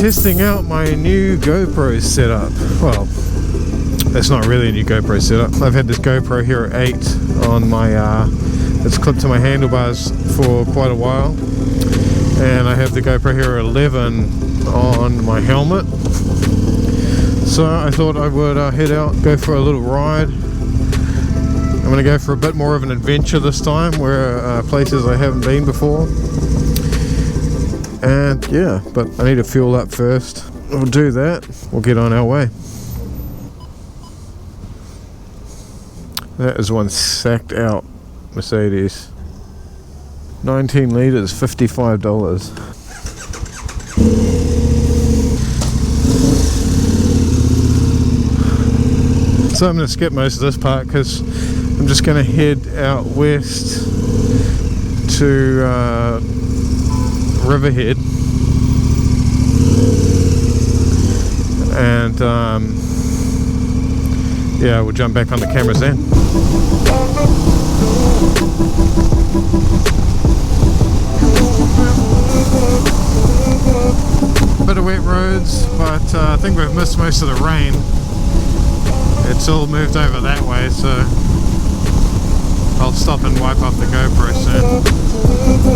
testing out my new GoPro setup. Well, it's not really a new GoPro setup. I've had this GoPro Hero 8 on my, it's clipped to my handlebars for quite a while. And I have the GoPro Hero 11 on my helmet. So I thought I would head out, go for a little ride. I'm going to go for a bit more of an adventure this time, where places I haven't been before. And yeah, but I need to fuel up first. We'll do that. We'll get on our way. That is one sacked out Mercedes. 19 litres, $55. So I'm going to skip most of this part because I'm just going to head out west to Riverhead, and yeah, we'll jump back on the cameras then. Bit of wet roads, but I think we've missed most of the rain. It's all moved over that way, so I'll stop and wipe off the GoPro soon.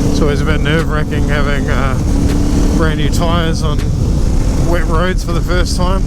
It's always a bit nerve-wracking having brand new tyres on wet roads for the first time.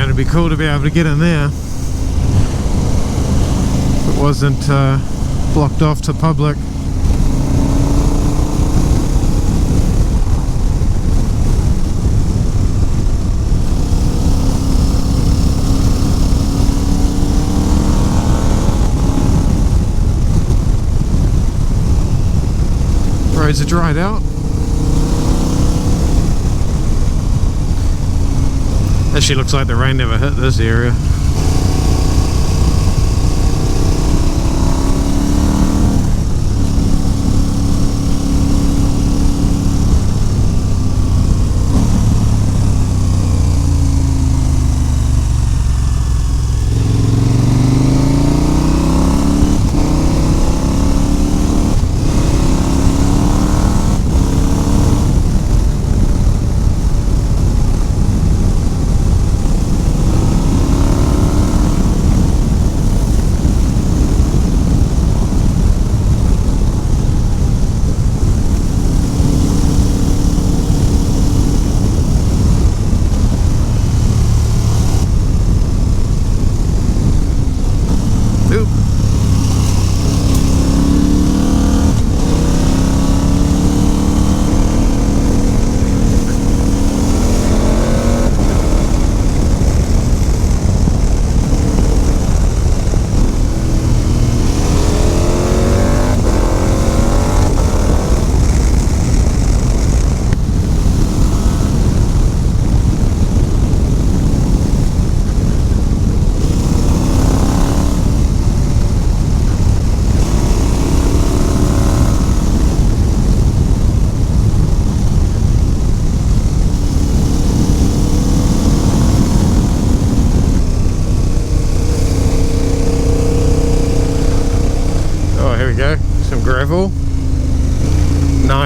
It'd be cool to be able to get in there if it wasn't blocked off to public. Roads are dried out. Actually looks like the rain never hit this area.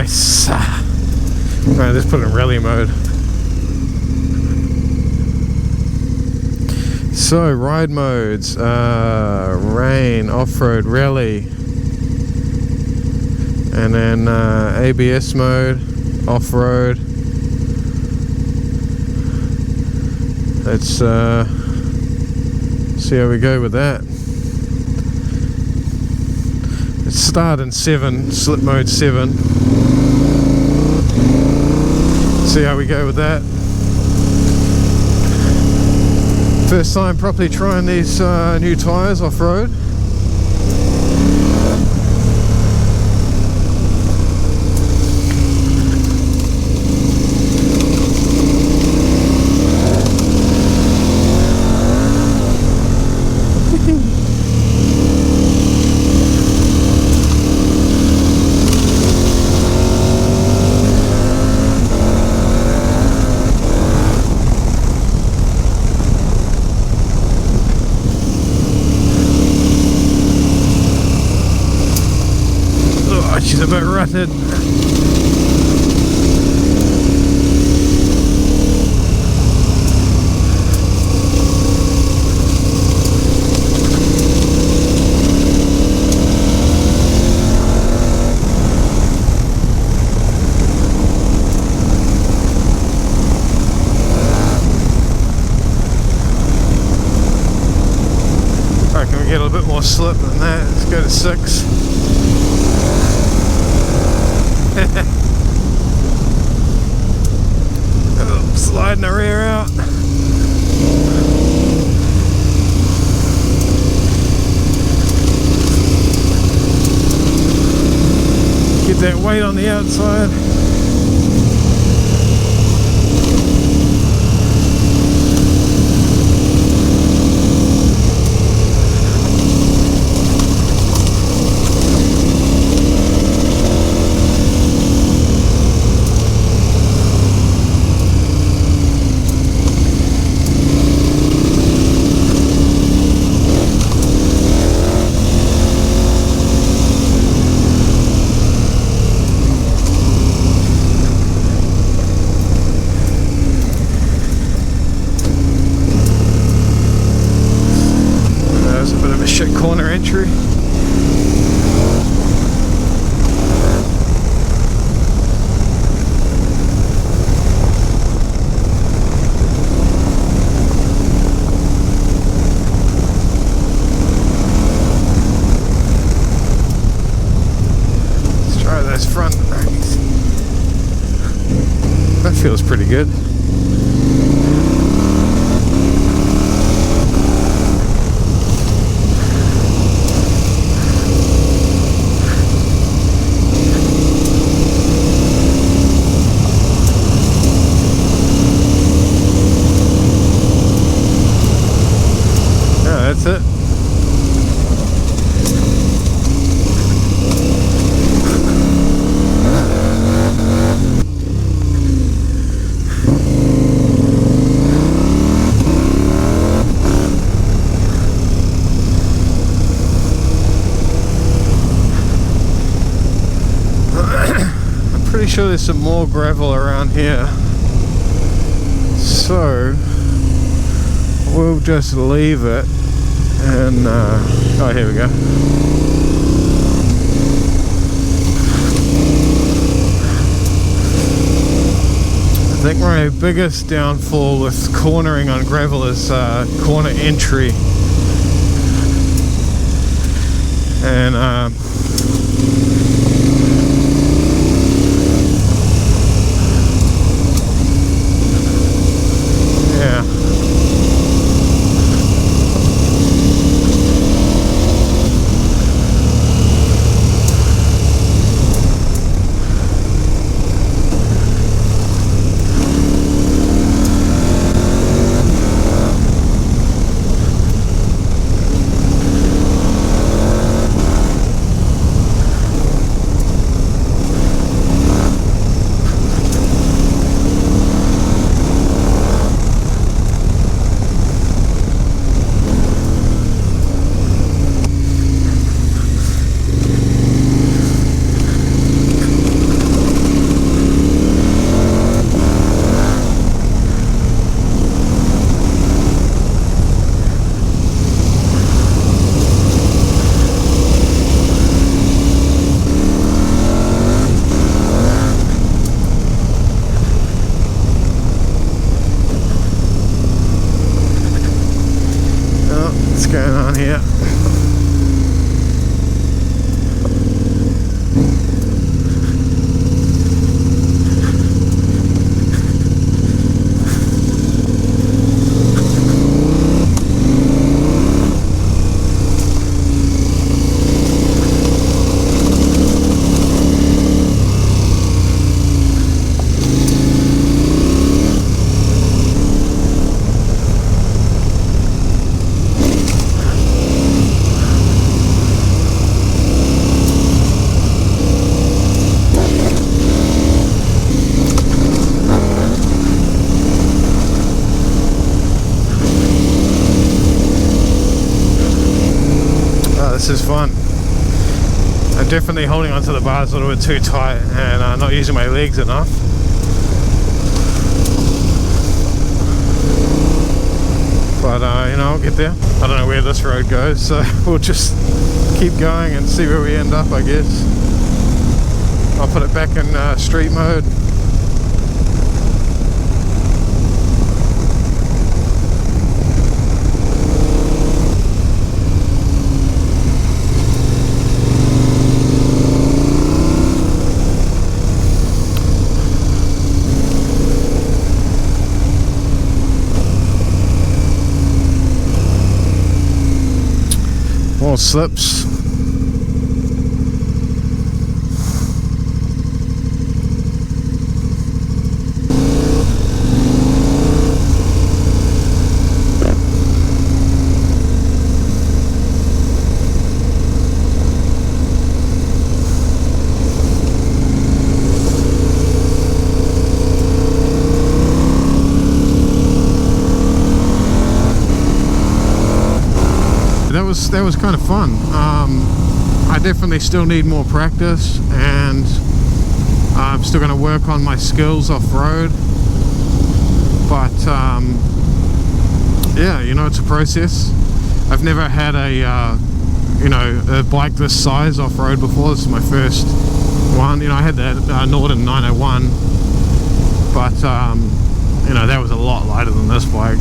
Nice. Right, let's put it in rally mode. So ride modes, rain, off-road, rally, and then ABS mode, off-road. Let's see how we go with that. Let's start in 7, slip mode 7. See how we go with that. First time properly trying these new tyres off-road. She's a bit rutted. I reckon we get a little bit more slip than that. Let's go to 6. Sliding the rear out. Get that weight on the outside. Shit corner entry. Let's try those front brakes. That feels pretty good. That's it. I'm pretty sure there's some more gravel around here, so we'll just leave it. And oh, here we go. I think my biggest downfall with cornering on gravel is corner entry, and yeah. What's going on here? This is fun. I'm definitely holding onto the bars a little bit too tight and not using my legs enough. But you know, I'll get there. I don't know where this road goes, so we'll just keep going and see where we end up, I guess. I'll put it back in street mode. More slips. That was kind of fun. I definitely still need more practice, and I'm still going to work on my skills off-road, but yeah, you know, it's a process. I've never had a you know, a bike this size off-road before. This is my first one. You know, I had that Norden 901, but you know, that was a lot lighter than this bike.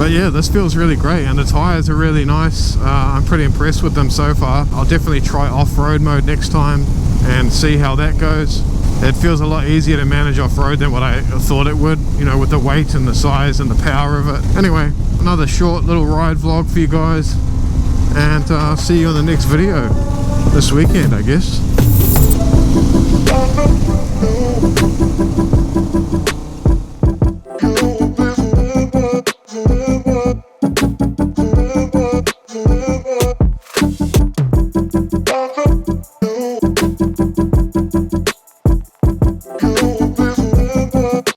But yeah, this feels really great, and the tyres are really nice. I'm pretty impressed with them so far. I'll definitely try off-road mode next time and see how that goes. It feels a lot easier to manage off-road than what I thought it would, you know, with the weight and the size and the power of it. Anyway, another short little ride vlog for you guys, and I'll see you on the next video this weekend, I guess.